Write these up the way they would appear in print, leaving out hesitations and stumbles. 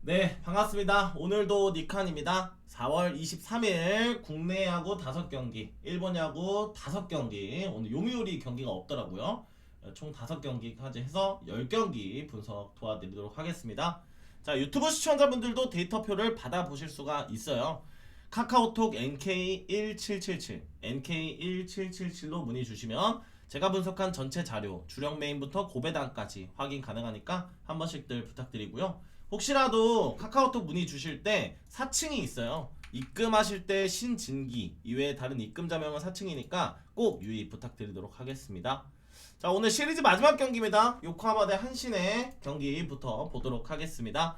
네, 반갑습니다. 오늘도 니칸입니다. 4월 23일 국내 야구 5경기, 일본 야구 5경기, 오늘 요미우리 경기가 없더라고요. 총 5경기까지 해서 10경기 분석 도와드리도록 하겠습니다. 자, 유튜브 시청자분들도 데이터표를 받아보실 수가 있어요. 카카오톡 NK1777, NK1777로 문의 주시면 제가 분석한 전체 자료, 주력 메인부터 고배당까지 확인 가능하니까 한 번씩들 부탁드리고요. 혹시라도 카카오톡 문의 주실 때 사칭이 있어요. 입금하실 때 신진기 이외에 다른 입금자명은 사칭이니까 꼭 유의 부탁드리도록 하겠습니다. 자, 오늘 시리즈 마지막 경기입니다. 요코하마 대 한신의 경기부터 보도록 하겠습니다.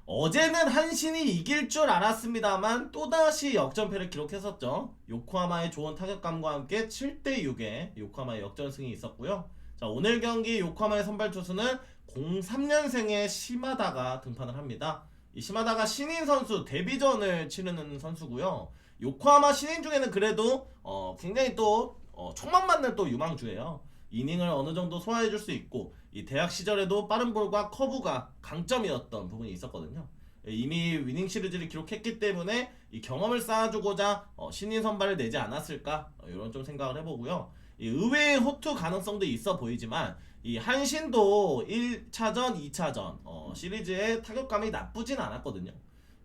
어제는 한신이 이길 줄 알았습니다만 또다시 역전패를 기록했었죠. 요코하마의 좋은 타격감과 함께 7대6의 요코하마의 역전승이 있었고요. 자, 오늘 경기 요코하마의 선발 투수는 03년생의 시마다가 등판을 합니다. 이 시마다가 신인 선수 데뷔전을 치르는 선수고요. 요코하마 신인 중에는 그래도 굉장히 또 촉망 맞는 또 유망주예요. 이닝을 어느 정도 소화해줄 수 있고 이 대학 시절에도 빠른 볼과 커브가 강점이었던 부분이 있었거든요. 이미 위닝 시리즈를 기록했기 때문에 이 경험을 쌓아주고자 신인 선발을 내지 않았을까 이런 좀 생각을 해보고요. 이 의외의 호투 가능성도 있어 보이지만 이 한신도 1차전, 2차전 시리즈의 타격감이 나쁘진 않았거든요.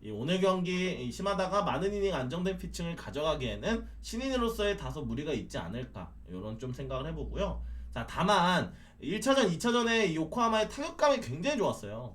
이 오늘 경기 심하다가 많은 이닝 안정된 피칭을 가져가기에는 신인으로서의 다소 무리가 있지 않을까 이런 좀 생각을 해보고요. 자, 다만 1차전, 2차전에 요코하마의 타격감이 굉장히 좋았어요.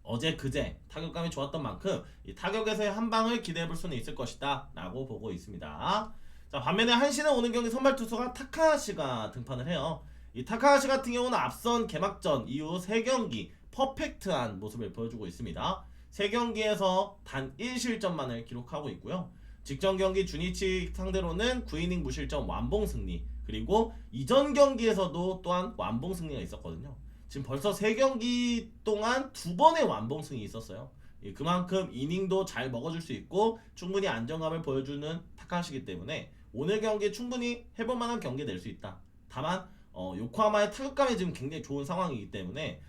어제 그제 타격감이 좋았던 만큼 이 타격에서의 한 방을 기대해볼 수는 있을 것이다 라고 보고 있습니다. 자, 반면에 한신은 오늘 경기 선발 투수가 타카하시가 등판을 해요. 이 타카하시 같은 경우는 앞선 개막전 이후 3경기 퍼펙트한 모습을 보여주고 있습니다. 3경기에서 단 1실점만을 기록하고 있고요. 직전 경기 주니치 상대로는 9이닝 무실점 완봉 승리, 그리고 이전 경기에서도 또한 완봉 승리가 있었거든요. 지금 벌써 3경기 동안 2번의 완봉승이 있었어요. 그만큼 이닝도 잘 먹어줄 수 있고 충분히 안정감을 보여주는 타카시기 때문에 오늘 경기에 충분히 해볼만한 경기 낼 수 있다. 다만 요코하마의 타격감이 지금 굉장히 좋은 상황이기 때문에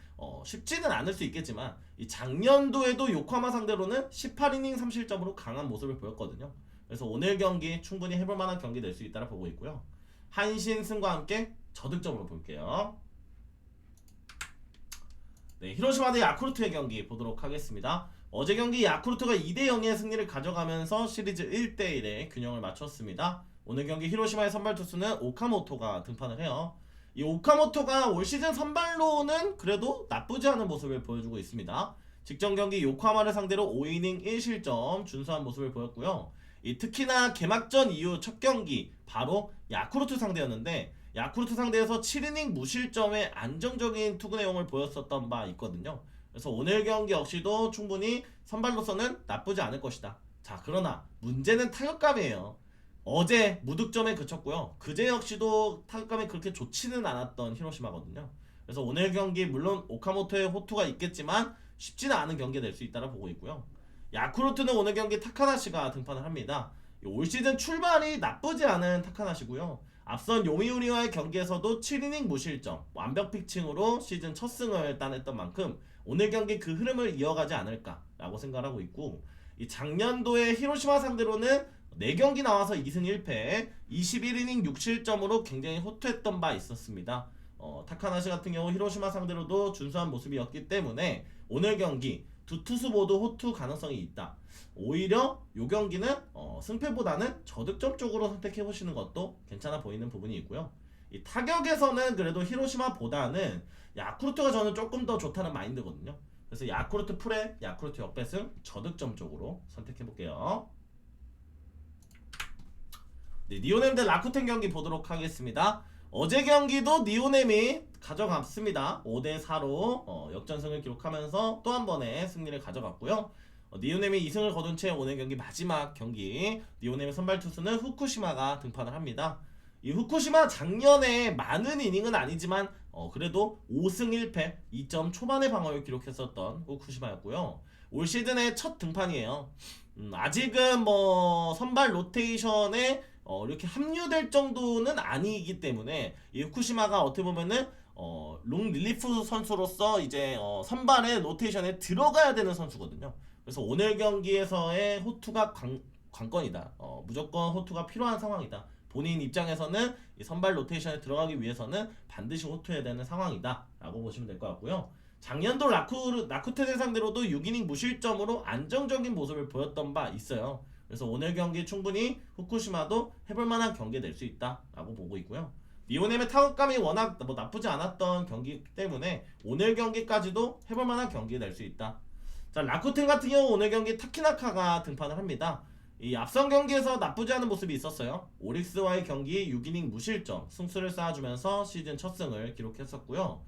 쉽지는 않을 수 있겠지만 이 작년도에도 요코하마 상대로는 18이닝 3실점으로 강한 모습을 보였거든요. 그래서 오늘 경기 충분히 해볼만한 경기 낼 수 있다고 보고 있고요. 한신 승과 함께 저득점으로 볼게요. 네, 히로시마 대 야쿠르트의 경기 보도록 하겠습니다. 어제 경기 야쿠르트가 2대0의 승리를 가져가면서 시리즈 1대1의 균형을 맞췄습니다. 오늘 경기 히로시마의 선발 투수는 오카모토가 등판을 해요. 이 오카모토가 올 시즌 선발로는 그래도 나쁘지 않은 모습을 보여주고 있습니다. 직전 경기 요코하마를 상대로 5이닝 1실점 준수한 모습을 보였고요. 특히나 개막전 이후 첫 경기 바로 야쿠르트 상대였는데 야쿠르트 상대에서 7이닝 무실점의 안정적인 투구 내용을 보였었던 바 있거든요. 그래서 오늘 경기 역시도 충분히 선발로서는 나쁘지 않을 것이다. 자, 그러나 문제는 타격감이에요. 어제 무득점에 그쳤고요. 그제 역시도 타격감이 그렇게 좋지는 않았던 히로시마거든요. 그래서 오늘 경기 물론 오카모토의 호투가 있겠지만 쉽지는 않은 경기 될 수 있다고 보고 있고요. 야쿠르트는 오늘 경기 타카나시가 등판을 합니다. 올 시즌 출발이 나쁘지 않은 타카나시고요. 앞선 요미우리와의 경기에서도 7이닝 무실점 완벽 피칭으로 시즌 첫 승을 따냈던 만큼 오늘 경기 그 흐름을 이어가지 않을까라고 생각하고 있고, 이 작년도에 히로시마 상대로는 4경기 나와서 2승 1패 21이닝 6실점으로 굉장히 호투했던 바 있었습니다. 타카나시 같은 경우 히로시마 상대로도 준수한 모습이었기 때문에 오늘 경기 두 투수 모두 호투 가능성이 있다. 오히려 이 경기는 승패보다는 저득점 쪽으로 선택해보시는 것도 괜찮아 보이는 부분이 있고요. 이 타격에서는 그래도 히로시마보다는 야쿠르트가 저는 조금 더 좋다는 마인드거든요. 그래서 야쿠르트 풀에 야쿠르트 역배승 저득점 쪽으로 선택해볼게요. 네, 니오넴 대 라쿠텐 경기 보도록 하겠습니다. 어제 경기도 니오넴이 가져갔습니다. 5대4로 역전승을 기록하면서 또 한 번의 승리를 가져갔고요. 니오넴이 2승을 거둔 채 오늘 경기 마지막 경기 니오넴의 선발 투수는 후쿠시마가 등판을 합니다. 이 후쿠시마 작년에 많은 이닝은 아니지만 그래도 5승 1패 2점 초반의 방어를 기록했었던 후쿠시마였고요. 올 시즌의 첫 등판이에요. 아직은 뭐 선발 로테이션에 이렇게 합류될 정도는 아니기 때문에 이 후쿠시마가 어떻게 보면은 롱 릴리프 선수로서 이제 선발의 로테이션에 들어가야 되는 선수거든요. 그래서 오늘 경기에서의 호투가 관건이다. 무조건 호투가 필요한 상황이다. 본인 입장에서는 이 선발 로테이션에 들어가기 위해서는 반드시 호투해야 되는 상황이다 라고 보시면 될 것 같고요. 작년도 라쿠텐 상대로도 6이닝 무실점으로 안정적인 모습을 보였던 바 있어요. 그래서 오늘 경기 충분히 후쿠시마도 해볼만한 경기 낼 수 있다 라고 보고 있고요. 리오넴의 타격감이 워낙 나쁘지 않았던 경기이기 때문에 오늘 경기까지도 해볼만한 경기 낼 수 있다. 자, 라쿠텐 같은 경우 오늘 경기 타키나카가 등판을 합니다. 이 앞선 경기에서 나쁘지 않은 모습이 있었어요. 오릭스와의 경기 6이닝 무실점 승수를 쌓아주면서 시즌 첫 승을 기록했었고요.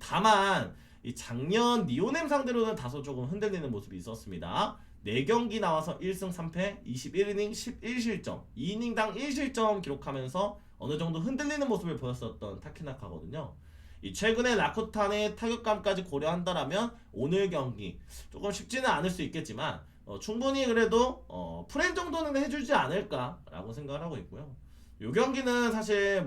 다만 이 작년 리오넴 상대로는 다소 조금 흔들리는 모습이 있었습니다. 4경기 나와서 1승 3패 21이닝 11실점 2이닝당 1실점 기록하면서 어느정도 흔들리는 모습을 보였었던 타키나카거든요. 최근에 라쿠탄의 타격감까지 고려한다라면 오늘 경기 조금 쉽지는 않을 수 있겠지만 충분히 그래도 프렌 정도는 해주지 않을까라고 생각을 하고 있고요. 이 경기는 사실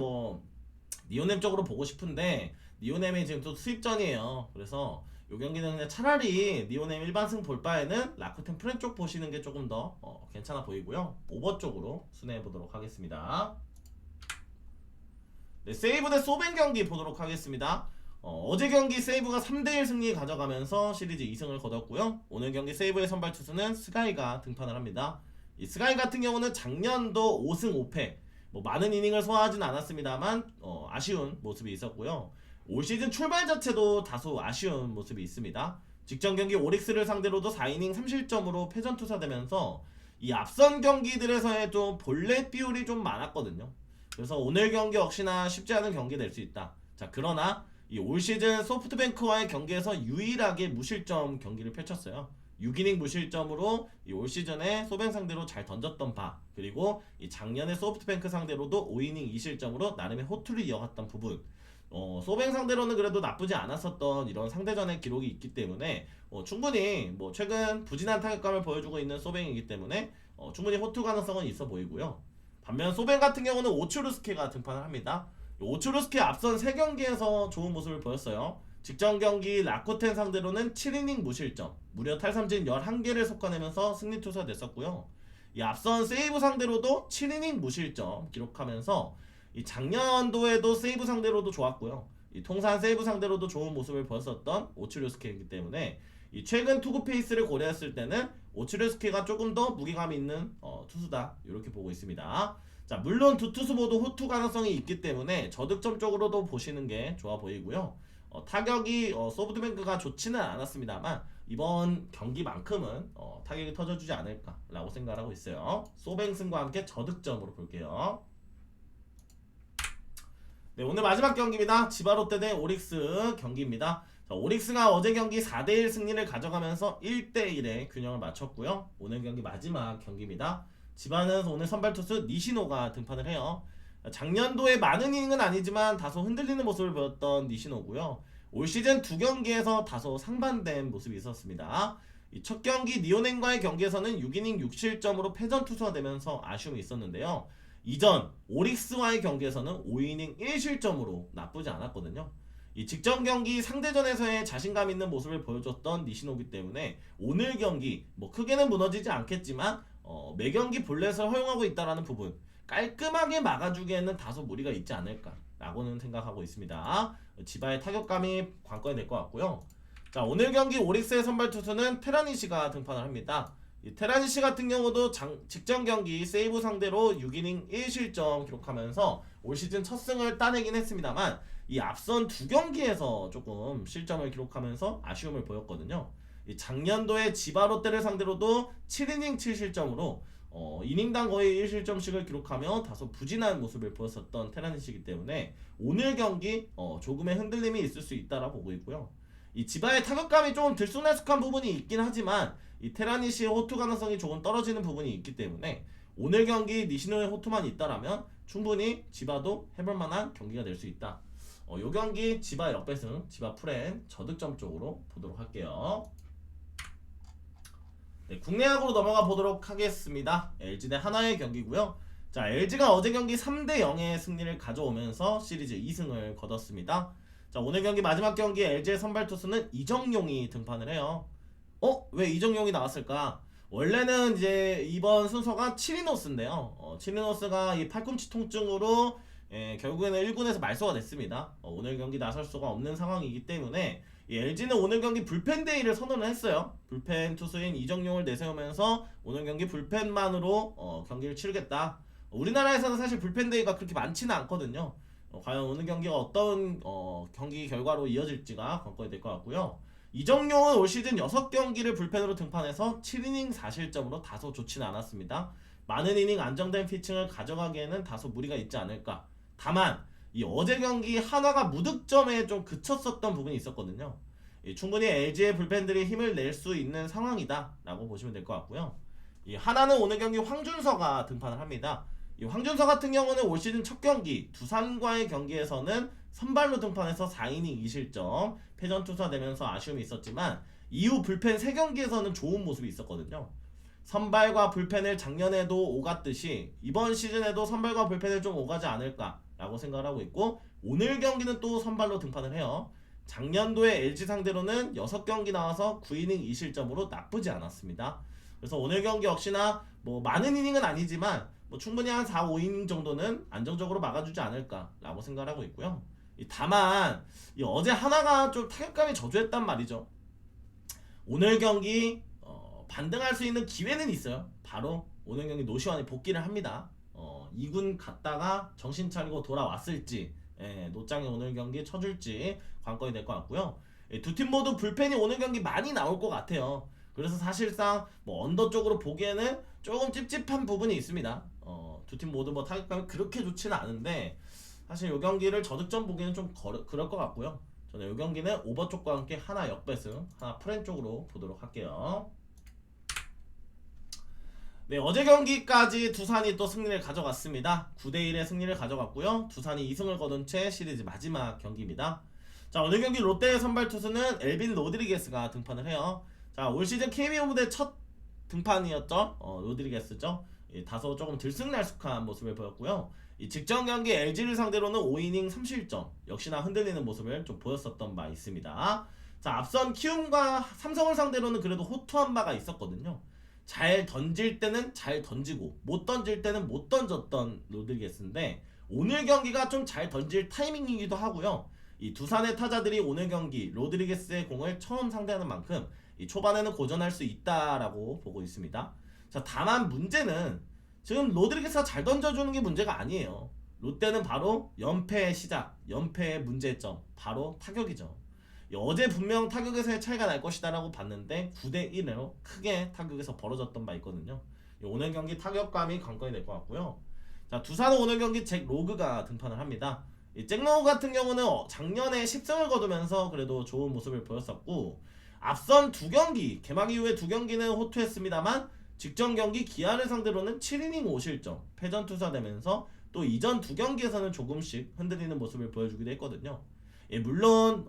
리오넴 쪽으로 보고 싶은데 리오넴이 지금 또 수입전이에요. 그래서 이 경기는 그냥 차라리 리오넴 일반승 볼 바에는 라쿠텐 프렌 쪽 보시는 게 조금 더 괜찮아 보이고요. 오버 쪽으로 순회해 보도록 하겠습니다. 네, 세이브 대 소벤 경기 보도록 하겠습니다. 어제 경기 세이브가 3대1 승리 가져가면서 시리즈 2승을 거뒀고요. 오늘 경기 세이브의 선발 투수는 스가이가 등판을 합니다. 이 스가이 같은 경우는 작년도 5승 5패 많은 이닝을 소화하진 않았습니다만 아쉬운 모습이 있었고요. 올 시즌 출발 자체도 다소 아쉬운 모습이 있습니다. 직전 경기 오릭스를 상대로도 4이닝 3실점으로 패전 투사되면서 이 앞선 경기들에서의 좀 볼넷 비율이 좀 많았거든요. 그래서 오늘 경기 역시나 쉽지 않은 경기 될 수 있다. 자, 그러나 이 올 시즌 소프트뱅크와의 경기에서 유일하게 무실점 경기를 펼쳤어요. 6이닝 무실점으로 이 올 시즌에 소뱅 상대로 잘 던졌던 바, 그리고 이 작년에 소프트뱅크 상대로도 5이닝 2실점으로 나름의 호투를 이어갔던 부분. 소뱅 상대로는 그래도 나쁘지 않았었던 이런 상대전의 기록이 있기 때문에 충분히 최근 부진한 타격감을 보여주고 있는 소뱅이기 때문에 충분히 호투 가능성은 있어 보이고요. 반면 소벤 같은 경우는 오츠루스케가 등판을 합니다. 오츠루스케 앞선 3경기에서 좋은 모습을 보였어요. 직전 경기 라쿠텐 상대로는 7이닝 무실점, 무려 탈삼진 11개를 솎아내면서 승리 투수됐었고요. 이 앞선 세이브 상대로도 7이닝 무실점 기록하면서 이 작년도에도 세이브 상대로도 좋았고요. 이 통산 세이브 상대로도 좋은 모습을 보였었던 오츠루스케이기 때문에 이 최근 투구 페이스를 고려했을 때는 오츠르스키가 조금 더 무게감 있는 투수다 이렇게 보고 있습니다. 자, 물론 두 투수 모두 호투 가능성이 있기 때문에 저득점 쪽으로도 보시는 게 좋아 보이고요. 타격이 소프트뱅크가 좋지는 않았습니다만 이번 경기만큼은 타격이 터져주지 않을까라고 생각하고 있어요. 소뱅승과 함께 저득점으로 볼게요. 네, 오늘 마지막 경기입니다. 지바롯데 대 오릭스 경기입니다. 오릭스가 어제 경기 4대1 승리를 가져가면서 1대1의 균형을 맞췄고요. 오늘 경기 마지막 경기입니다. 지바는 오늘 선발 투수 니시노가 등판을 해요. 작년도에 많은 이닝은 아니지만 다소 흔들리는 모습을 보였던 니시노고요. 올 시즌 2경기에서 다소 상반된 모습이 있었습니다. 이 첫 경기 니오넨과의 경기에서는 6이닝 6실점으로 패전 투수가 되면서 아쉬움이 있었는데요. 이전 오릭스와의 경기에서는 5이닝 1실점으로 나쁘지 않았거든요. 이 직전 경기 상대전에서의 자신감 있는 모습을 보여줬던 니시노기 때문에 오늘 경기 크게는 무너지지 않겠지만 매 경기 볼넷을 허용하고 있다는 부분 깔끔하게 막아주기에는 다소 무리가 있지 않을까라고는 생각하고 있습니다. 지바의 타격감이 관건이 될 것 같고요. 자, 오늘 경기 오릭스의 선발 투수는 테라니시가 등판을 합니다. 이 테라니시 같은 경우도 직전 경기 세이브 상대로 6이닝 1실점 기록하면서 올 시즌 첫 승을 따내긴 했습니다만 이 앞선 2경기에서 조금 실점을 기록하면서 아쉬움을 보였거든요. 이 작년도에 지바롯데를 상대로도 7이닝 7실점으로 이닝당 거의 1실점씩을 기록하며 다소 부진한 모습을 보였었던 테라니시이기 때문에 오늘 경기 조금의 흔들림이 있을 수 있다라 보고 있고요. 이 지바의 타격감이 조금 들쑥날쑥한 부분이 있긴 하지만 이 테라니시의 호투 가능성이 조금 떨어지는 부분이 있기 때문에 오늘 경기 니시노의 호투만 있다라면 충분히 지바도 해볼만한 경기가 될 수 있다. 요 경기 지바 역배승, 지바 프렌 저득점 쪽으로 보도록 할게요. 네, 국내 야구로 넘어가 보도록 하겠습니다. LG 대 하나의 경기고요. 자, LG가 어제 경기 3대 0의 승리를 가져오면서 시리즈 2승을 거뒀습니다. 자, 오늘 경기 마지막 경기 LG의 선발 투수는 이정용이 등판을 해요. 왜 이정용이 나왔을까? 원래는 이제 이번 순서가 치리노스인데요. 치리노스가 이 팔꿈치 통증으로 결국에는 1군에서 말소가 됐습니다. 오늘 경기 나설 수가 없는 상황이기 때문에 이 LG는 오늘 경기 불펜 데이를 선언을 했어요. 불펜 투수인 이정용을 내세우면서 오늘 경기 불펜만으로 경기를 치르겠다. 우리나라에서는 사실 불펜 데이가 그렇게 많지는 않거든요. 과연 오늘 경기가 어떤 경기 결과로 이어질지가 관건이 될 것 같고요. 이정용은 올 시즌 6경기를 불펜으로 등판해서 7이닝 4실점으로 다소 좋지는 않았습니다. 많은 이닝 안정된 피칭을 가져가기에는 다소 무리가 있지 않을까. 다만 이 어제 경기 한화가 무득점에 좀 그쳤었던 부분이 있었거든요. 충분히 LG의 불펜들이 힘을 낼 수 있는 상황이다 라고 보시면 될 것 같고요. 이 하나는 오늘 경기 황준서가 등판을 합니다. 이 황준서 같은 경우는 올 시즌 첫 경기 두산과의 경기에서는 선발로 등판해서 4이닝 2실점 패전 투수되면서 아쉬움이 있었지만 이후 불펜 3경기에서는 좋은 모습이 있었거든요. 선발과 불펜을 작년에도 오갔듯이 이번 시즌에도 선발과 불펜을 좀 오가지 않을까라고 생각을 하고 있고, 오늘 경기는 또 선발로 등판을 해요. 작년도에 LG 상대로는 6경기 나와서 9이닝 2실점으로 나쁘지 않았습니다. 그래서 오늘 경기 역시나 뭐 많은 이닝은 아니지만 뭐 충분히 한 4, 5이닝 정도는 안정적으로 막아주지 않을까라고 생각을 하고 있고요. 다만 어제 하나가 좀 타격감이 저조했단 말이죠. 오늘 경기 반등할 수 있는 기회는 있어요. 바로 오늘 경기 노시환이 복귀를 합니다. 2군 갔다가 정신 차리고 돌아왔을지, 노장이 오늘 경기 쳐줄지 관건이 될 것 같고요. 두 팀 모두 불펜이 오늘 경기 많이 나올 것 같아요. 그래서 사실상 뭐 언더 쪽으로 보기에는 조금 찝찝한 부분이 있습니다. 두 팀 모두 뭐 타격감이 그렇게 좋지는 않은데 사실 이 경기를 저득점 보기에는 좀 그럴 것 같고요. 저는 이 경기는 오버 쪽과 함께 하나 역배승, 하나 프렌 쪽으로 보도록 할게요. 네, 어제 경기까지 두산이 또 승리를 가져갔습니다. 9대1의 승리를 가져갔고요. 두산이 2승을 거둔 채 시리즈 마지막 경기입니다. 자, 오늘 경기 롯데의 선발 투수는 엘빈 로드리게스가 등판을 해요. 자, 올 시즌 KBO 무대 첫 등판이었죠. 로드리게스죠. 다소 조금 들쑥날쑥한 모습을 보였고요. 이 직전 경기 LG를 상대로는 5이닝 3실점 역시나 흔들리는 모습을 좀 보였었던 바 있습니다. 자, 앞선 키움과 삼성을 상대로는 그래도 호투한 바가 있었거든요. 잘 던질 때는 잘 던지고 못 던질 때는 못 던졌던 로드리게스인데 오늘 경기가 좀 잘 던질 타이밍이기도 하고요. 이 두산의 타자들이 오늘 경기 로드리게스의 공을 처음 상대하는 만큼 이 초반에는 고전할 수 있다라고 보고 있습니다. 자, 다만 문제는 지금 로드리게스가 잘 던져주는 게 문제가 아니에요. 롯데는 바로 연패의 시작, 연패의 문제점, 바로 타격이죠. 어제 분명 타격에서의 차이가 날 것이다 라고 봤는데 9대1으로 크게 타격에서 벌어졌던 바 있거든요. 오늘 경기 타격감이 관건이 될 것 같고요. 자, 두산은 오늘 경기 잭 로그가 등판을 합니다. 잭 로그 같은 경우는 작년에 10승을 거두면서 그래도 좋은 모습을 보였었고, 앞선 2경기 개막 이후에 2경기는 호투했습니다만 직전 경기 기아를 상대로는 7이닝 5실점 패전 투사되면서 또 이전 2경기에서는 조금씩 흔들리는 모습을 보여주기도 했거든요. 물론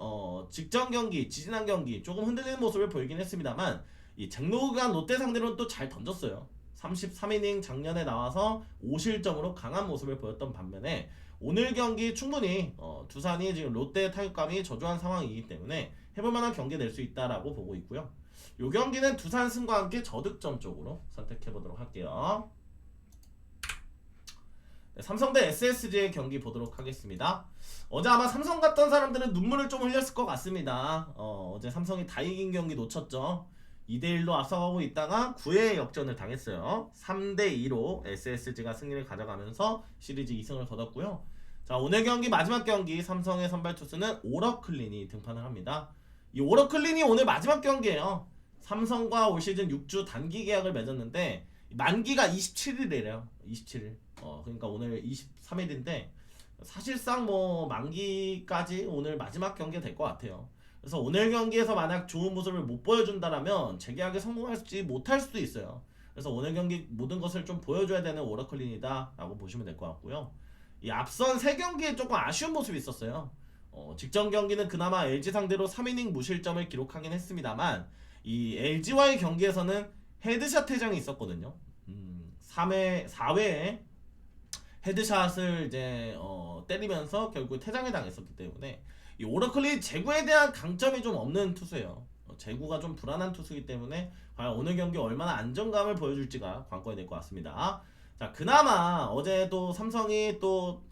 직전 경기, 지지난 경기 조금 흔들리는 모습을 보이긴 했습니다만 이 잭로그가 롯데 상대로는 또 잘 던졌어요. 33이닝 작년에 나와서 5실점으로 강한 모습을 보였던 반면에 오늘 경기 충분히 두산이 지금 롯데의 타격감이 저조한 상황이기 때문에 해볼만한 경기 낼 수 있다라고 보고 있고요. 이 경기는 두산 승과 함께 저득점 쪽으로 선택해보도록 할게요. 네, 삼성 대 SSG의 경기 보도록 하겠습니다. 어제 아마 삼성 갔던 사람들은 눈물을 좀 흘렸을 것 같습니다. 어제 삼성이 다 이긴 경기 놓쳤죠. 2대1로 앞서가고 있다가 9회 역전을 당했어요. 3대2로 SSG가 승리를 가져가면서 시리즈 2승을 거뒀고요. 자, 오늘 경기 마지막 경기 삼성의 선발 투수는 오러클린이 등판을 합니다. 이 오러클린이 오늘 마지막 경기예요. 삼성과 올 시즌 6주 단기 계약을 맺었는데 만기가 27일이래요. 27일. 그러니까 오늘 23일인데 사실상 뭐 만기까지 오늘 마지막 경기가 될 것 같아요. 그래서 오늘 경기에서 만약 좋은 모습을 못 보여준다라면 재계약에 성공할지 못할 수도 있어요. 그래서 오늘 경기 모든 것을 좀 보여줘야 되는 오러클린이다 라고 보시면 될 것 같고요. 이 앞선 3경기에 조금 아쉬운 모습이 있었어요. 직전 경기는 그나마 LG 상대로 3이닝 무실점을 기록하긴 했습니다만 이 LG와의 경기에서는 헤드샷 퇴장이 있었거든요. 4회에 헤드샷을 이제 때리면서 결국 퇴장을 당했었기 때문에 이 오러클이 제구에 대한 강점이 좀 없는 투수예요. 제구가 좀 불안한 투수이기 때문에 과연 오늘 경기 얼마나 안정감을 보여줄지가 관건이 될 것 같습니다. 자, 그나마 어제도 삼성이 또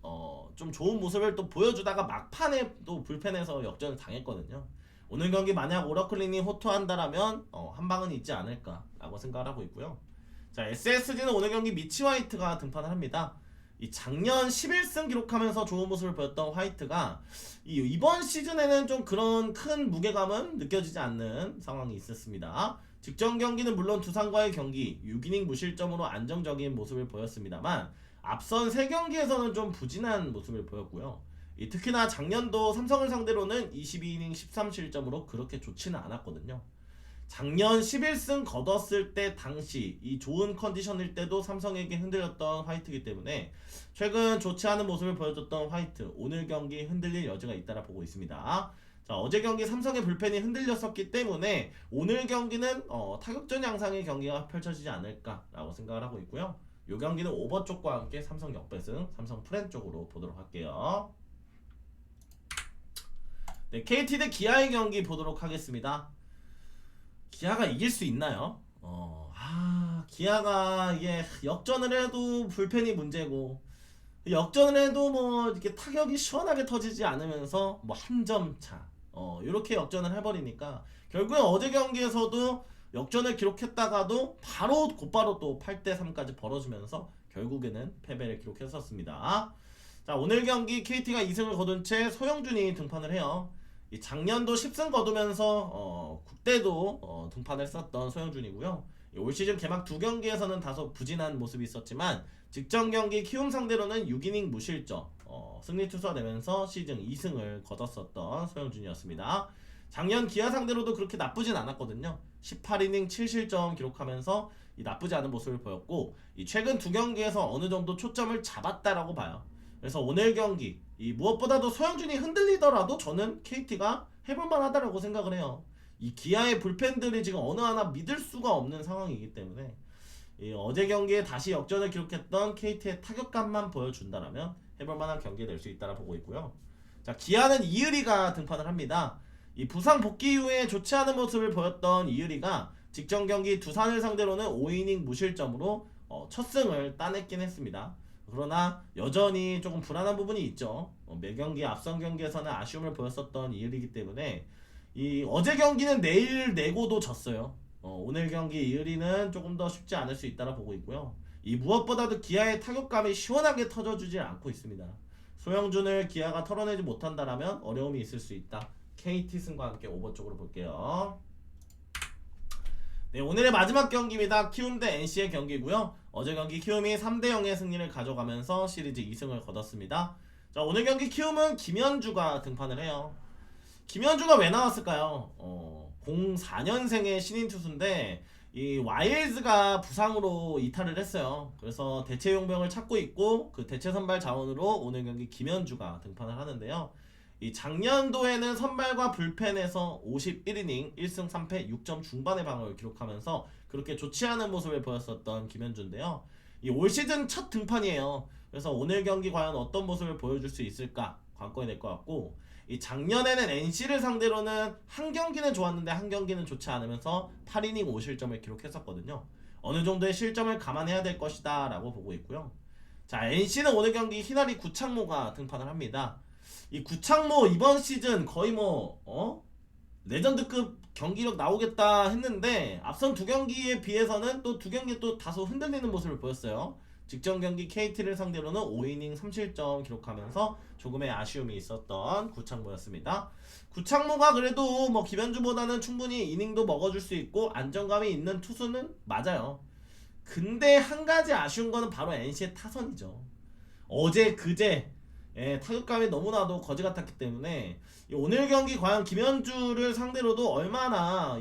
좀 좋은 모습을 또 보여주다가 막판에 또 불펜에서 역전을 당했거든요. 오늘 경기 만약 오러클린이 호투한다라면 한 방은 있지 않을까라고 생각을 하고 있고요. 자, SSG는 오늘 경기 미치 화이트가 등판을 합니다. 이 작년 11승 기록하면서 좋은 모습을 보였던 화이트가 이번 시즌에는 좀 그런 큰 무게감은 느껴지지 않는 상황이 있었습니다. 직전 경기는 물론 두산과의 경기 6이닝 무실점으로 안정적인 모습을 보였습니다만 앞선 3경기에서는 좀 부진한 모습을 보였고요. 특히나 작년도 삼성을 상대로는 22이닝 13실점으로 그렇게 좋지는 않았거든요. 작년 11승 거뒀을 때 당시 이 좋은 컨디션일 때도 삼성에게 흔들렸던 화이트이기 때문에 최근 좋지 않은 모습을 보여줬던 화이트, 오늘 경기 흔들릴 여지가 있다라 보고 있습니다. 자, 어제 경기 삼성의 불펜이 흔들렸었기 때문에 오늘 경기는 타격전 양상의 경기가 펼쳐지지 않을까라고 생각을 하고 있고요. 이 경기는 오버 쪽과 함께 삼성 역배승, 삼성 프렌 쪽으로 보도록 할게요. 네, KT 대 기아의 경기 보도록 하겠습니다. 기아가 이길 수 있나요? 기아가 이게 역전을 해도 불펜이 문제고 역전을 해도 뭐 이렇게 타격이 시원하게 터지지 않으면서 뭐 한 점 차, 이렇게 역전을 해버리니까 결국에 어제 경기에서도 역전을 기록했다가도 바로 곧바로 또 8대3까지 벌어지면서 결국에는 패배를 기록했었습니다. 자, 오늘 경기 KT가 2승을 거둔 채 소영준이 등판을 해요. 이 작년도 10승 거두면서 국대도 등판을 했었던 소영준이고요. 올 시즌 개막 2경기에서는 다소 부진한 모습이 있었지만 직전 경기 키움 상대로는 6이닝 무실점 승리 투수가 되면서 시즌 2승을 거뒀었던 소영준이었습니다. 작년 기아 상대로도 그렇게 나쁘진 않았거든요. 18이닝 7실점 기록하면서 나쁘지 않은 모습을 보였고 최근 2경기에서 어느 정도 초점을 잡았다라고 봐요. 그래서 오늘 경기 무엇보다도 소영준이 흔들리더라도 저는 KT가 해볼만 하다라고 생각을 해요. 이 기아의 불펜들이 지금 어느 하나 믿을 수가 없는 상황이기 때문에 어제 경기에 다시 역전을 기록했던 KT의 타격감만 보여준다라면 해볼만한 경기가 될 수 있다라 보고 있고요. 자, 기아는 이의리가 등판을 합니다. 이 부상 복귀 이후에 좋지 않은 모습을 보였던 이의리가 직전 경기 두산을 상대로는 5이닝 무실점으로 첫 승을 따냈긴 했습니다. 그러나 여전히 조금 불안한 부분이 있죠. 매 경기 앞선 경기에서는 아쉬움을 보였었던 이의리이기 때문에 어제 경기는 내일 내고도 졌어요. 오늘 경기 이의리는 조금 더 쉽지 않을 수 있다라 보고 있고요. 무엇보다도 기아의 타격감이 시원하게 터져주질 않고 있습니다. 소영준을 기아가 털어내지 못한다라면 어려움이 있을 수 있다. KT 승과 함께 오버 쪽으로 볼게요. 네, 오늘의 마지막 경기입니다. 키움 대 NC의 경기고요. 어제 경기 키움이 3대0의 승리를 가져가면서 시리즈 2승을 거뒀습니다. 자, 오늘 경기 키움은 김현주가 등판을 해요. 김현주가 왜 나왔을까요? 04년생의 신인 투수인데 이 와일즈가 부상으로 이탈을 했어요. 그래서 대체 용병을 찾고 있고 그 대체 선발 자원으로 오늘 경기 김현주가 등판을 하는데요. 이 작년도에는 선발과 불펜에서 51이닝 1승 3패 6점 중반의 방어를 기록하면서 그렇게 좋지 않은 모습을 보였었던 김현주인데요. 올 시즌 첫 등판이에요. 그래서 오늘 경기 과연 어떤 모습을 보여줄 수 있을까 관건이 될 것 같고 작년에는 NC를 상대로는 한 경기는 좋았는데 한 경기는 좋지 않으면서 8이닝 5실점을 기록했었거든요. 어느 정도의 실점을 감안해야 될 것이다 라고 보고 있고요. 자, NC는 오늘 경기 히나리 구창모가 등판을 합니다. 이 구창모 이번 시즌 거의 레전드급 경기력 나오겠다 했는데 앞선 2경기에 비해서는 또 2경기 또 다소 흔들리는 모습을 보였어요. 직전 경기 KT를 상대로는 5이닝 3실점 기록하면서 조금의 아쉬움이 있었던 구창모였습니다. 구창모가 그래도 김현주보다는 충분히 이닝도 먹어줄 수 있고 안정감이 있는 투수는 맞아요. 근데 한 가지 아쉬운 거는 바로 NC의 타선이죠. 어제 그제 타격감이 너무나도 거지 같았기 때문에 오늘 경기 과연 김현주를 상대로도 얼마나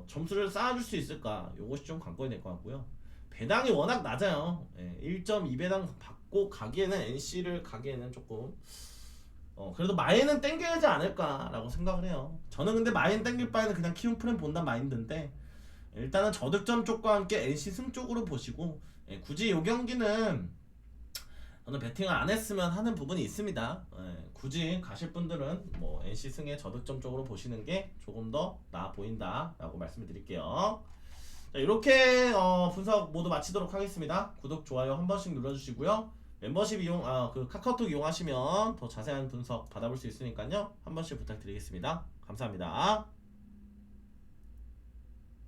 점수를 쌓아줄 수 있을까, 이것이 좀 관건이 될 것 같고요. 배당이 워낙 낮아요. 1.2배당 받고 가기에는 NC를 가기에는 조금 그래도 마인은 땡겨야지 않을까라고 생각을 해요. 저는 근데 마인 땡길 바에는 그냥 키움 프렌 본단 마인드인데 일단은 저득점 쪽과 함께 NC 승 쪽으로 보시고 굳이 이 경기는 저는 배팅을 안 했으면 하는 부분이 있습니다. 예, 굳이 가실 분들은 뭐 NC 승의 저득점 쪽으로 보시는 게 조금 더 나아 보인다라고 말씀을 드릴게요. 자, 이렇게 분석 모두 마치도록 하겠습니다. 구독, 좋아요 한 번씩 눌러주시고요. 멤버십 그 카카오톡 이용하시면 더 자세한 분석 받아볼 수 있으니까요. 한 번씩 부탁드리겠습니다. 감사합니다.